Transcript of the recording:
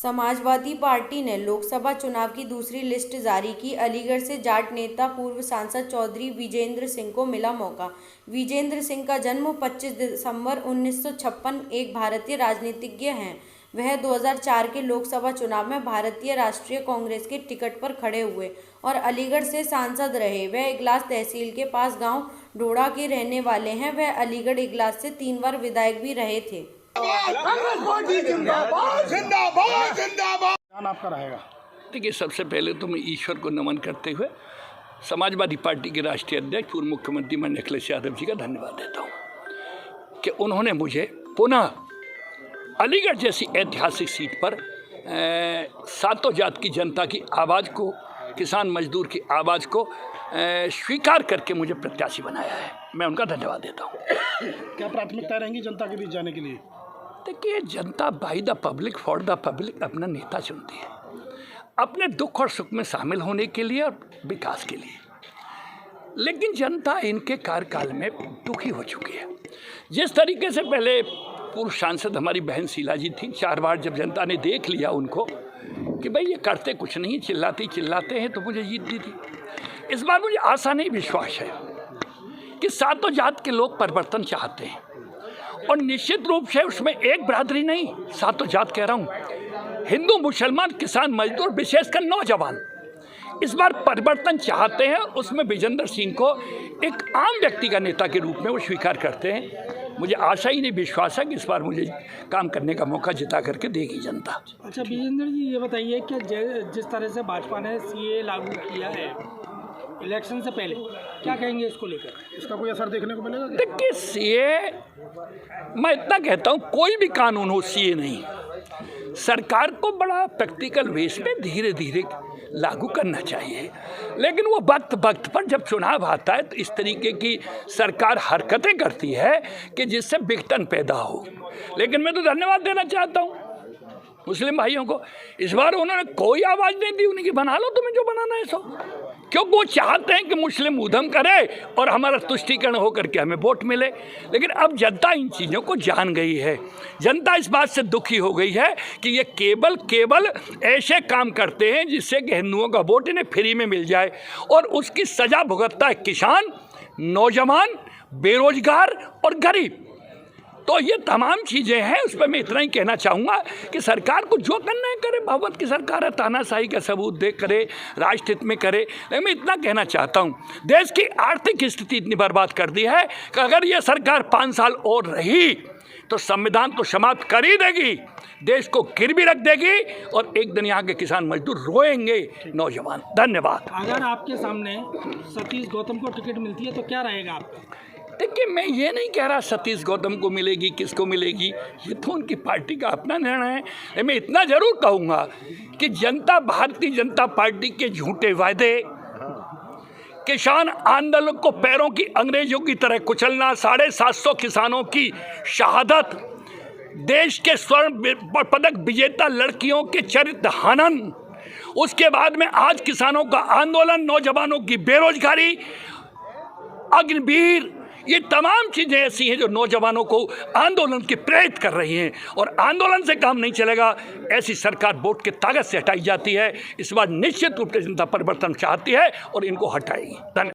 Samajwadi party ने लोकसभा चुनाव की दूसरी लिस्ट जारी की। अलीगढ़ से जाट नेता पूर्व सांसद चौधरी विजेंद्र सिंह को मिला मौका। विजेंद्र सिंह का जन्म 25 दिसंबर 1956 एक भारतीय राजनीतिज्ञ हैं। वह 2004 के लोकसभा चुनाव में भारतीय राष्ट्रीय कांग्रेस के टिकट पर खड़े हुए और अलीगढ़ से सांसद रहे। वह इगलास तहसील के पास गांव ढोड़ा के रहने वाले हैं। वह अलीगढ़ इगलास से 3 बार विधायक भी रहे थे। आपका रहेगा। देखिए, सबसे पहले तो मैं ईश्वर को नमन करते हुए समाजवादी पार्टी के राष्ट्रीय अध्यक्ष पूर्व मुख्यमंत्री माननीय अखिलेश यादव जी का धन्यवाद देता हूं कि उन्होंने मुझे पुनः अलीगढ़ जैसी ऐतिहासिक सीट पर सातों जात की जनता की आवाज़ को, किसान मजदूर की आवाज़ को स्वीकार करके मुझे प्रत्याशी बनाया है। मैं उनका धन्यवाद देता हूँ। क्या प्राथमिकता रहेंगी जनता के बीच जाने के लिए? देखिए, जनता by the public for the public अपना नेता चुनती है, अपने दुख और सुख में शामिल होने के लिए और विकास के लिए। लेकिन जनता इनके कार्यकाल में दुखी हो चुकी है। जिस तरीके से पहले पूर्व सांसद हमारी बहन शीला जी थी, 4 बार जब जनता ने देख लिया उनको कि भाई ये करते कुछ नहीं, चिल्लाते हैं, तो मुझे जीत दी थी। इस बार मुझे आशा नहीं, विश्वास है कि सातों जात के लोग परिवर्तन चाहते हैं और निश्चित रूप से उसमें एक बरादरी नहीं, सातों जात कह रहा हूँ, हिंदू, मुसलमान, किसान, मजदूर, विशेषकर नौजवान इस बार परिवर्तन चाहते हैं। उसमें विजेंद्र सिंह को एक आम व्यक्ति का नेता के रूप में वो स्वीकार करते हैं। मुझे आशा ही नहीं, विश्वास है कि इस बार मुझे काम करने का मौका जिता करके देगी जनता। अच्छा विजेंद्र जी, ये बताइए कि जिस तरह से भाजपा ने सीए लागू किया है इलेक्शन से पहले, क्या कहेंगे इसको लेकर? इसका कोई असर देखने को मिलेगा? देखिए, सीए, मैं इतना कहता हूँ, कोई भी कानून हो, सीए नहीं, सरकार को बड़ा प्रैक्टिकल वेस में धीरे धीरे लागू करना चाहिए। लेकिन वो वक्त पर जब चुनाव आता है तो इस तरीके की सरकार हरकतें करती है कि जिससे विघटन पैदा हो। लेकिन मैं तो धन्यवाद देना चाहता हूँ मुस्लिम भाइयों को, इस बार उन्होंने कोई आवाज़ नहीं दी। उनकी बना लो, तुम्हें जो बनाना है सो, क्योंकि वो चाहते हैं कि मुस्लिम उधम करे और हमारा तुष्टीकरण होकर के हमें वोट मिले। लेकिन अब जनता इन चीज़ों को जान गई है। जनता इस बात से दुखी हो गई है कि ये केवल ऐसे काम करते हैं जिससे कि हिंदुओं का वोट इन्हें फ्री में मिल जाए और उसकी सज़ा भुगतता है किसान, नौजवान, बेरोजगार और गरीब। तो ये तमाम चीज़ें हैं। उस पर मैं इतना ही कहना चाहूँगा कि सरकार को जो करना है करे। भगवत की सरकार है, तानाशाही का सबूत दे करे, राष्ट्रहित में करे। लेकिन मैं इतना कहना चाहता हूँ, देश की आर्थिक स्थिति इतनी बर्बाद कर दी है कि अगर ये सरकार 5 साल और रही तो संविधान तो समाप्त कर ही देगी, देश को गिरवी रख देगी और एक दिन यहाँ के किसान मजदूर रोएंगे, नौजवान। धन्यवाद। अगर आपके सामने सतीश गौतम को टिकट मिलती है तो क्या रहेगा आपका? देखिए, मैं ये नहीं कह रहा सतीश गौतम को मिलेगी, किसको मिलेगी, ये तो उनकी पार्टी का अपना निर्णय है। मैं इतना जरूर कहूँगा कि जनता, भारतीय जनता पार्टी के झूठे वायदे, किसान आंदोलन को पैरों की अंग्रेजों की तरह कुचलना, 750 किसानों की शहादत, देश के स्वर्ण पदक विजेता लड़कियों के चरित्र हनन, उसके बाद में आज किसानों का आंदोलन, नौजवानों की बेरोजगारी, अग्निवीर, ये तमाम चीज़ें ऐसी हैं जो नौजवानों को आंदोलन की प्रेरित कर रही हैं। और आंदोलन से काम नहीं चलेगा, ऐसी सरकार वोट के ताकत से हटाई जाती है। इस बार निश्चित रूप से जनता परिवर्तन चाहती है और इनको हटाएगी। धन्यवाद।